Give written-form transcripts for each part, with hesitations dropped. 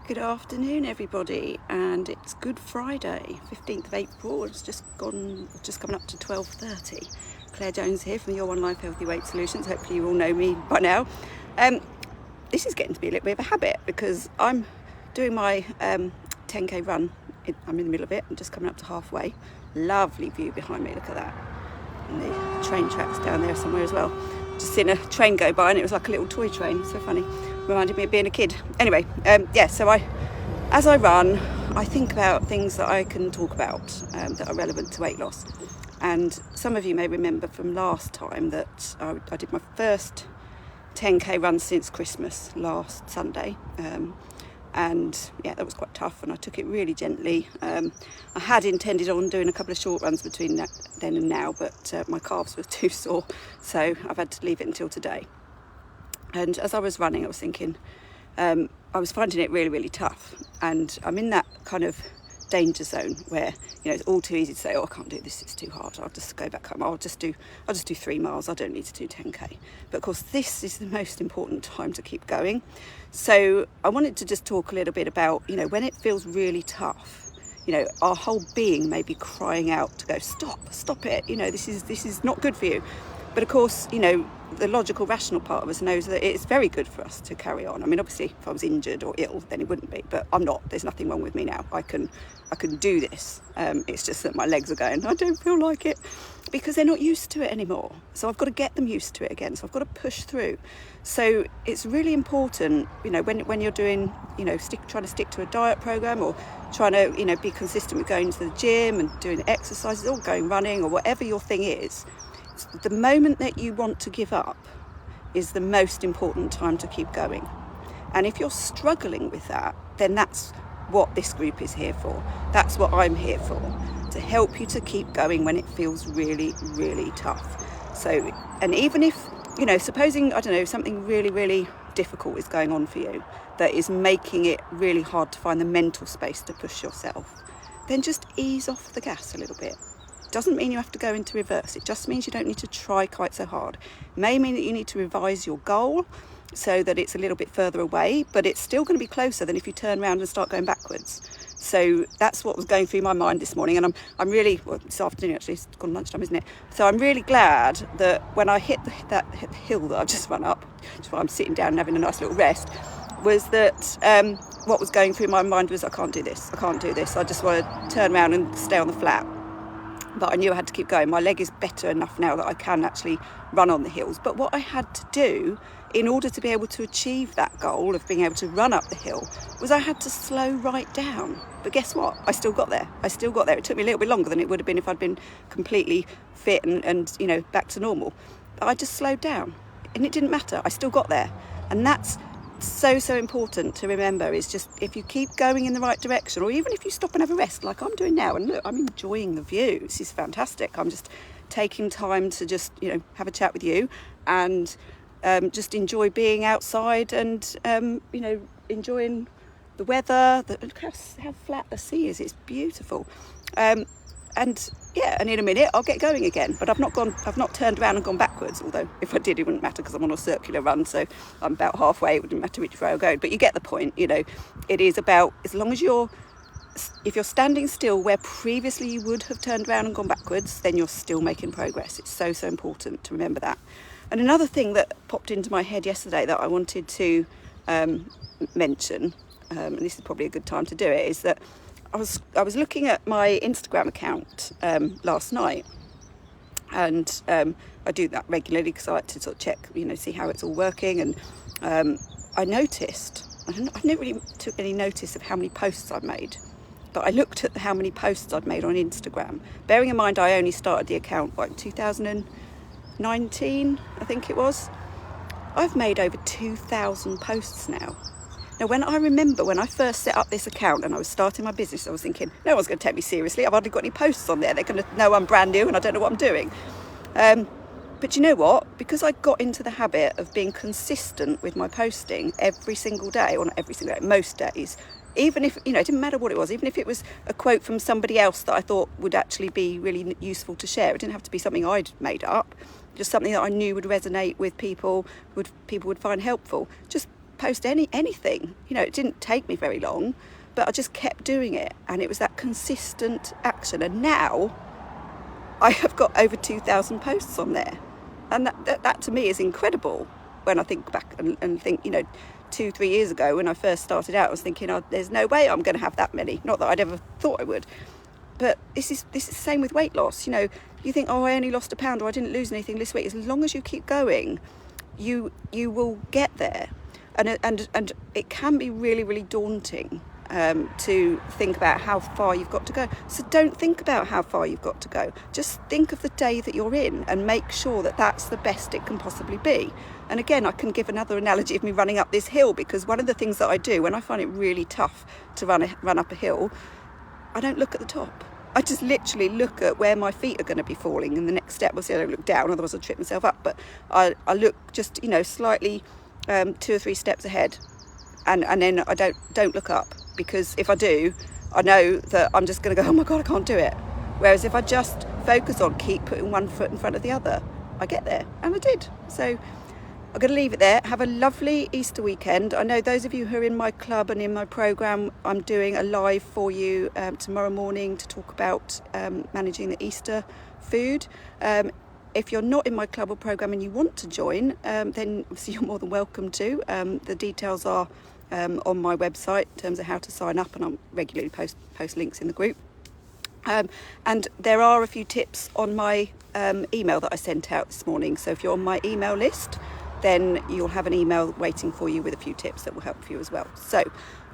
Good afternoon, everybody, and it's Good Friday, 15th of April. It's just coming up to 12:30. Claire Jones here from Your One Life Healthy Weight Solutions. Hopefully you all know me by now. This is getting to be a little bit of a habit because I'm doing my 10k run. I'm in the middle of it. I'm just coming up to halfway. Lovely view behind me, look at that. And the train tracks down there somewhere as well. Just seen a train go by and it was like a little toy train, so funny. Reminded me of being a kid. Anyway, so as I run, I think about things that I can talk about that are relevant to weight loss. And some of you may remember from last time that I did my first 10k run since Christmas last Sunday. And yeah, that was quite tough and I took it really gently. I had intended on doing a couple of short runs between then and now, but my calves were too sore, so I've had to leave it until today. And as I was running, I was thinking, I was finding it really, really tough. And I'm in that kind of danger zone where, it's all too easy to say, oh, I can't do this, it's too hard. I'll just go back home. I'll just do 3 miles. I don't need to do 10k. But of course, this is the most important time to keep going. So I wanted to just talk a little bit about, when it feels really tough, our whole being may be crying out to go, stop it. This is not good for you. But of course, the logical, rational part of us knows that it's very good for us to carry on. I mean, obviously, if I was injured or ill, then it wouldn't be. But I'm not. There's nothing wrong with me now. I can do this. It's just that my legs are going, I don't feel like it, because they're not used to it anymore. So I've got to get them used to it again. So I've got to push through. So it's really important, when you're doing, trying to stick to a diet program or trying to, be consistent with going to the gym and doing exercises or going running or whatever your thing is. The moment that you want to give up is the most important time to keep going. And if you're struggling with that, then that's what this group is here for. That's what I'm here for, to help you to keep going when it feels really, really tough. So, and even if, supposing, something really, really difficult is going on for you that is making it really hard to find the mental space to push yourself, then just ease off the gas a little bit. Doesn't mean you have to go into reverse. It just means you don't need to try quite so hard. It may mean that you need to revise your goal so that it's a little bit further away, but it's still going to be closer than if you turn around and start going backwards. So that's what was going through my mind this morning, and I'm really, this afternoon actually, it's gone lunchtime, isn't it? So I'm really glad that when I hit that hill that I've just run up, just while I'm sitting down and having a nice little rest, was that what was going through my mind was, I can't do this. I just want to turn around and stay on the flat. But I knew I had to keep going. My leg is better enough now that I can actually run on the hills. But what I had to do in order to be able to achieve that goal of being able to run up the hill was I had to slow right down. But guess what? I still got there. It took me a little bit longer than it would have been if I'd been completely fit and back to normal. But I just slowed down and it didn't matter. I still got there. And that's so important to remember, is just if you keep going in the right direction, or even if you stop and have a rest like I'm doing now, and look, I'm enjoying the view, this is fantastic. I'm just taking time to just have a chat with you and just enjoy being outside and enjoying the weather. Look how flat the sea is, it's beautiful. And in a minute I'll get going again, but I've not turned around and gone backwards, although if I did it wouldn't matter because I'm on a circular run, so I'm about halfway. It wouldn't matter which way I go, but you get the point. It is about, as long as if you're standing still where previously you would have turned around and gone backwards, then you're still making progress. It's so important to remember that. And another thing that popped into my head yesterday that I wanted to mention, and this is probably a good time to do it, is that I was looking at my Instagram account last night, and I do that regularly because I like to sort of check, see how it's all working. And I noticed, I never really took any notice of how many posts I've made, but I looked at how many posts I'd made on Instagram. Bearing in mind I only started the account in 2019, I think it was. I've made over 2,000 posts now. Now, when I first set up this account and I was starting my business, I was thinking, no one's going to take me seriously. I've hardly got any posts on there. They're going to know I'm brand new and I don't know what I'm doing. But you know what? Because I got into the habit of being consistent with my posting every single day, or not every single day, most days, even if, it didn't matter what it was, even if it was a quote from somebody else that I thought would actually be really useful to share. It didn't have to be something I'd made up, just something that I knew would resonate with people would find helpful. Just post anything. You know, it didn't take me very long, but I just kept doing it, and it was that consistent action. And now I have got over 2,000 posts on there, and that to me is incredible when I think back and think, you know, 2-3 years ago when I first started out, I was thinking, oh, there's no way I'm going to have that many. Not that I'd ever thought I would. But this is the same with weight loss. You know, you think, oh, I only lost £1 or I didn't lose anything this week. As long as you keep going, you will get there. And it can be really, really daunting to think about how far you've got to go. So don't think about how far you've got to go. Just think of the day that you're in and make sure that that's the best it can possibly be. And again, I can give another analogy of me running up this hill, because one of the things that I do when I find it really tough to run up a hill, I don't look at the top. I just literally look at where my feet are going to be falling in the next step. Obviously, I don't look down, otherwise I'll trip myself up. But I look just, you know, slightly 2 or 3 steps ahead, and then I don't look up, because if I do, I know that I'm just going to go, oh my God, I can't do it. Whereas if I just focus on keep putting one foot in front of the other, I get there, and I did. So I'm going to leave it there. Have a lovely Easter weekend. I know those of you who are in my club and in my programme, I'm doing a live for you tomorrow morning to talk about managing the Easter food. If you're not in my club or programme and you want to join, then obviously you're more than welcome to. The details are on my website in terms of how to sign up, and I'll regularly post links in the group. And there are a few tips on my email that I sent out this morning. So if you're on my email list, then you'll have an email waiting for you with a few tips that will help you as well. So I'm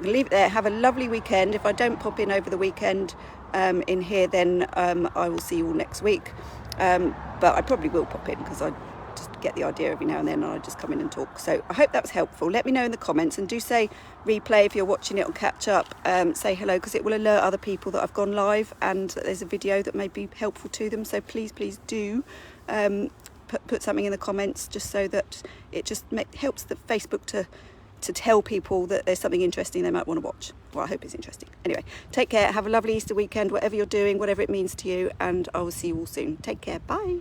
going to leave it there. Have a lovely weekend. If I don't pop in over the weekend in here, then I will see you all next week. But I probably will pop in, because I just get the idea every now and then, and I just come in and talk. So I hope that was helpful. Let me know in the comments, and do say replay if you're watching it on catch up. Say hello, because it will alert other people that I've gone live and that there's a video that may be helpful to them. So please do put something in the comments, just so that it just helps the Facebook to tell people that there's something interesting they might want to watch. Well, I hope it's interesting. Anyway, take care. Have a lovely Easter weekend, whatever you're doing, whatever it means to you, and I will see you all soon. Take care. Bye.